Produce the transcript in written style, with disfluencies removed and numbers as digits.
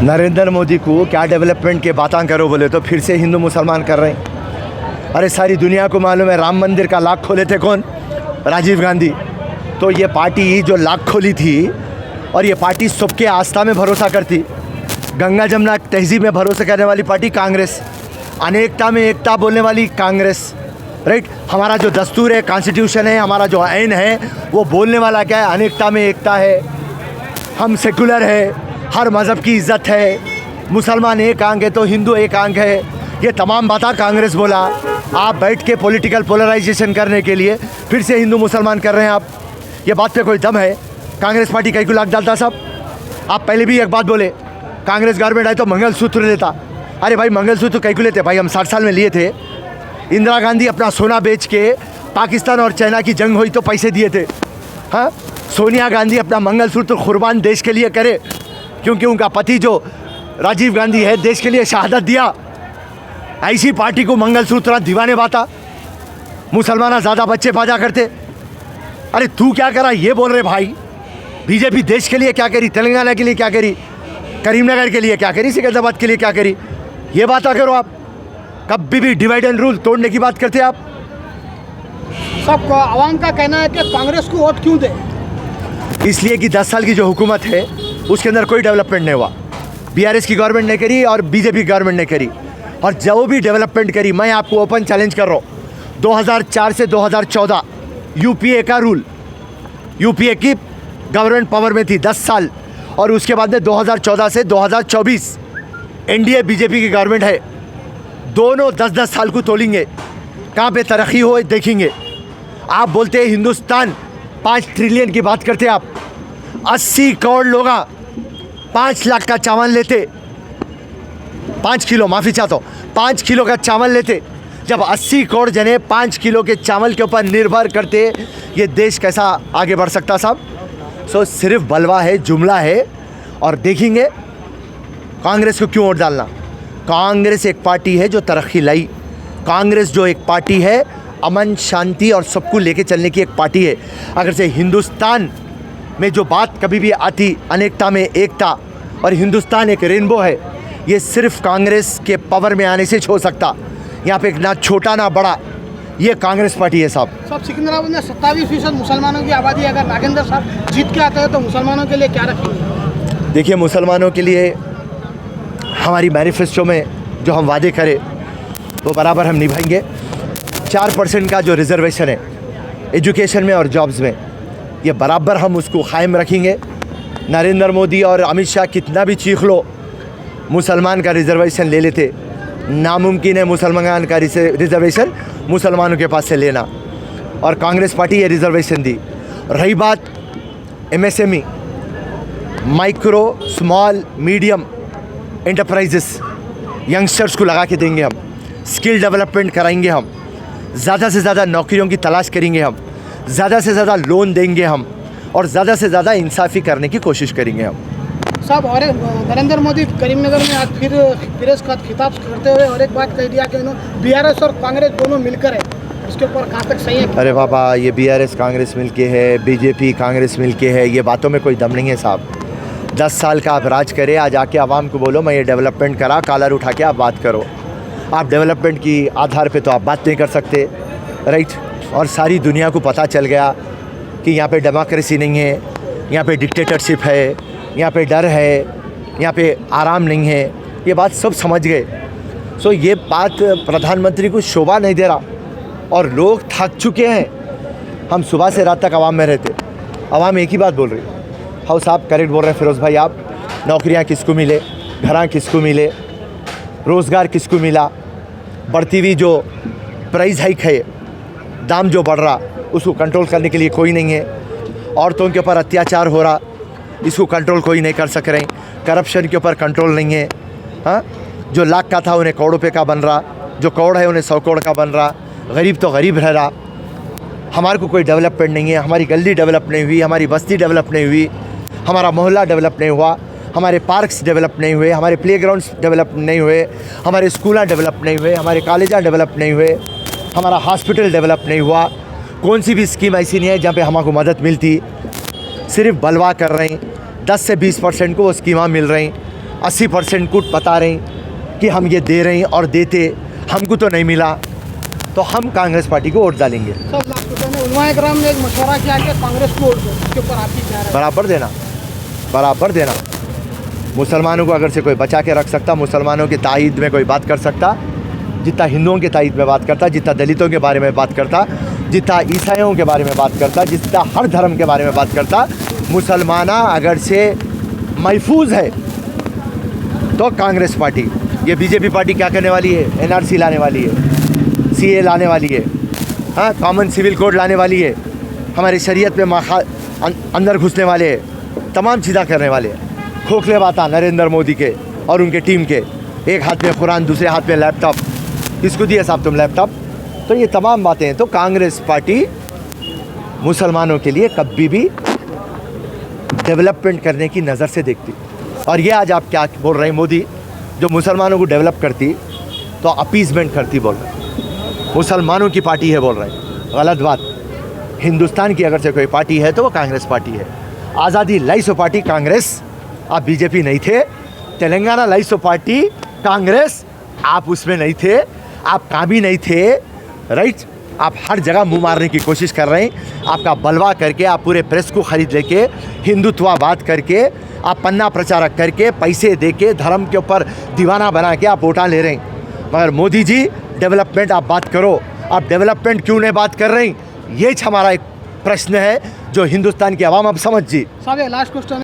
नरेंद्र मोदी को क्या डेवलपमेंट के बातें करो बोले तो फिर से हिंदू मुसलमान कर रहे हैं। अरे सारी दुनिया को मालूम है राम मंदिर का लाख खोले थे कौन? राजीव गांधी। तो ये पार्टी जो लाख खोली थी और ये पार्टी सबके आस्था में भरोसा करती, गंगा जमुना तहजीब में भरोसा करने वाली पार्टी कांग्रेस, अनेकता में एकता बोलने वाली कांग्रेस, राइट। हमारा जो दस्तूर है, कॉन्स्टिट्यूशन है, हमारा जो आइन है वो बोलने वाला क्या है? अनेकता में एकता है। हम सेकुलर है, हर मज़हब की इज़्ज़त है, मुसलमान एक आंग है तो हिंदू एक आंग है। ये तमाम बातें कांग्रेस बोला। आप बैठ के पॉलिटिकल पोलराइजेशन करने के लिए फिर से हिंदू मुसलमान कर रहे हैं आप। ये बात पे कोई दम है? कांग्रेस पार्टी कहीं को लाख डालता साहब? आप पहले भी एक बात बोले, कांग्रेस गवर्नमेंट आए तो मंगलसूत्र लेता। अरे भाई मंगलसूत्र कहीं को लेते भाई? हम 60 साल में लिए थे। इंदिरा गांधी अपना सोना बेच के पाकिस्तान और चाइना की जंग हुई तो पैसे दिए थे। हाँ, सोनिया गांधी अपना मंगलसूत्र कुर्बान देश के लिए करे क्योंकि उनका पति जो राजीव गांधी है देश के लिए शहादत दिया। ऐसी पार्टी को मंगलसूत्र दीवाने बाता, मुसलमान ज़्यादा बच्चे पैदा करते। अरे तू क्या करा ये बोल रहे भाई? बीजेपी देश के लिए क्या करी? तेलंगाना के लिए क्या करी? करीमनगर के लिए क्या करी? सिकंदराबाद के लिए क्या करी? ये बात करो आप। कभी भी डिवाइड एंड रूल तोड़ने की बात करते आप। सबको आवाम का कहना है कि कांग्रेस को वोट क्यों दे? इसलिए कि 10 साल की जो हुकूमत है उसके अंदर कोई डेवलपमेंट नहीं हुआ। बीआरएस की गवर्नमेंट ने करी और बीजेपी गवर्नमेंट ने करी। और जो भी डेवलपमेंट करी, मैं आपको ओपन चैलेंज कर रहा हूँ, 2004 से 2014 यूपीए का रूल, यूपीए की गवर्नमेंट पावर में थी 10 साल, और उसके बाद में 2014 से 2024 एनडीए बीजेपी की गवर्नमेंट है। दोनों 10-10 साल को तोलेंगे, कहाँ पे तरक्की हो देखेंगे। आप बोलते हैं हिंदुस्तान 5 ट्रिलियन की बात करते आप। 80 करोड़ लोग 5 लाख का चावल लेते, 5 किलो, माफ़ी चाहता हूँ, 5 किलो का चावल लेते। जब 80 करोड़ जने 5 किलो के चावल के ऊपर निर्भर करते, ये देश कैसा आगे बढ़ सकता साहब? सो सिर्फ बलवा है, जुमला है। और देखेंगे कांग्रेस को क्यों वोट डालना। कांग्रेस एक पार्टी है जो तरक्की लाई। कांग्रेस जो एक पार्टी है अमन शांति और सबको लेके चलने की एक पार्टी है। अगर से हिंदुस्तान में जो बात कभी भी आती, अनेकता में एकता, और हिंदुस्तान एक रेनबो है, ये सिर्फ कांग्रेस के पावर में आने से हो सकता। यहाँ पे ना छोटा ना बड़ा, ये कांग्रेस पार्टी है साहब। सब सिकंदराबाद में 27% मुसलमानों की आबादी है। अगर नागेंद्र साहब जीत के आते हैं तो मुसलमानों के लिए क्या रखेंगे? देखिए, मुसलमानों के लिए हमारी मैनिफेस्टो में जो हम वादे करें वो बराबर हम निभाएंगे। 4% का जो रिजर्वेशन है एजुकेशन में और जॉब्स में, ये बराबर हम उसको कायम रखेंगे। नरेंद्र मोदी और अमित शाह कितना भी चीख लो, मुसलमान का रिजर्वेशन ले लेते। नामुमकिन है मुसलमान का रिजर्वेशन मुसलमानों के पास से लेना, और कांग्रेस पार्टी ये रिजर्वेशन दी। रही बात MSME, micro small medium enterprises, youngsters को लगा के देंगे हम, स्किल डेवलपमेंट कराएंगे हम, ज़्यादा से ज़्यादा नौकरियों की तलाश करेंगे हम, ज़्यादा से ज़्यादा लोन देंगे हम, और ज़्यादा से ज़्यादा इंसाफ़ी करने की कोशिश करेंगे हम। साहब, और नरेंद्र मोदी करीमनगर में आज फिर प्रेस का खिताब करते हुए और एक बात कह दिया कि बीआरएस और कांग्रेस दोनों मिलकर है। इसके ऊपर कहाँ तक सही है? अरे बाबा, ये बीआरएस कांग्रेस मिलके है, बीजेपी कांग्रेस मिलके है, ये बातों में कोई दम नहीं है साहब। 10 साल का आप राज करे, आज आके आवाम को बोलो मैं ये डेवलपमेंट करा, कॉलर उठा के आप बात करो। आप डेवलपमेंट की आधार पे तो आप बात नहीं कर सकते, राइट। और सारी दुनिया को पता चल गया कि यहाँ पे डेमोक्रेसी नहीं है, यहाँ पे डिक्टेटरशिप है, यहाँ पे डर है, यहाँ पे आराम नहीं है। ये बात सब समझ गए। सो ये बात प्रधानमंत्री को शोभा नहीं दे रहा, और लोग थक चुके हैं। हम सुबह से रात तक आवाम में रहते, आवाम एक ही बात बोल रही है। हाउ साहब करेक्ट बोल रहे हैं फिरोज़ भाई आप, नौकरियाँ किसको मिले, घरां किसको मिले, रोज़गार किसको मिला। बढ़ती हुई जो प्राइस हाइक है, दाम जो बढ़ रहा, उसको कंट्रोल करने के लिए कोई नहीं है। औरतों के ऊपर अत्याचार हो रहा, इसको कंट्रोल कोई नहीं कर सक रहे। करप्शन के ऊपर कंट्रोल नहीं है। हाँ, जो लाख का था उन्हें करोड़ रुपये का बन रहा, जो करोड़ है उन्हें 100 करोड़ का बन रहा, गरीब तो गरीब रह रहा। हमारे को कोई डेवलपमेंट नहीं है, हमारी गली डेवलप नहीं हुई, हमारी बस्ती डेवलप नहीं हुई, हमारा मोहल्ला डेवलप नहीं हुआ, हमारे पार्क्स डेवलप नहीं हुए, हमारे प्लेग्राउंड्स डेवलप नहीं हुए, हमारे स्कूल डेवलप नहीं हुए, हमारे कॉलेज डेवलप नहीं हुए, हमारा हॉस्पिटल डेवलप नहीं हुआ। कौन सी भी स्कीम ऐसी नहीं है जहाँ पे हमारे मदद मिलती। सिर्फ बलवा कर रहे हैं, 10 से 20% को वो स्कीमा मिल रही, 80% को बता रही कि हम ये दे रहे हैं और देते हमको तो नहीं मिला, तो हम कांग्रेस पार्टी को वोट डालेंगे। सब लाख ने उलमा इकराम ने एक मशवरा किया कि कांग्रेस को वोट दो, इसके ऊपर आपकी क्या राय है? बराबर देना। मुसलमानों को अगर से कोई बचा के रख सकता, मुसलमानों के ताईद में कोई बात कर सकता, जितना हिंदुओं के ताईद में बात करता, जितना दलितों के बारे में बात करता, जितना ईसाइयों के बारे में बात करता, जितना हर धर्म के बारे में बात करता, मुसलमाना अगर से महफूज है तो कांग्रेस पार्टी। ये बीजेपी पार्टी क्या करने वाली है? एनआरसी लाने वाली है, सीए लाने वाली है, हाँ, कॉमन सिविल कोड लाने वाली है, हमारी शरीयत में अंदर घुसने वाले हैं, तमाम चीज़ें करने वाले हैं। खोखले बात नरेंद्र मोदी के और उनके टीम के, एक हाथ में कुरान दूसरे हाथ में लैपटॉप, किसको दिया साहब तुम लैपटॉप? तो ये तमाम बातें, तो कांग्रेस पार्टी मुसलमानों के लिए कभी भी डेवलपमेंट करने की नज़र से देखती। और ये आज आप क्या बोल रहे हैं? मोदी जो मुसलमानों को डेवलप करती तो अपीजमेंट करती बोल रहे हैं, मुसलमानों की पार्टी है बोल रहे हैं। गलत बात। हिंदुस्तान की अगर से कोई पार्टी है तो वो कांग्रेस पार्टी है। आज़ादी लाइसो पार्टी कांग्रेस, आप बीजेपी नहीं थे। तेलंगाना लाइसो पार्टी कांग्रेस, आप उसमें नहीं थे, आप काबिल नहीं थे, राइट। आप हर जगह मुंह मारने की कोशिश कर रहे हैं। आपका बलवा करके, आप पूरे प्रेस को ख़रीद लेके, हिंदुत्व बात करके, आप पन्ना प्रचारक करके, पैसे दे के, धर्म के ऊपर दीवाना बना के आप वोटा ले रहे हैं। मगर मोदी जी, डेवलपमेंट आप बात करो, आप डेवलपमेंट क्यों नहीं बात कर रहे हैं? ये हमारा एक प्रश्न है जो हिंदुस्तान की आवाम अब समझ जी। साहब, लास्ट क्वेश्चन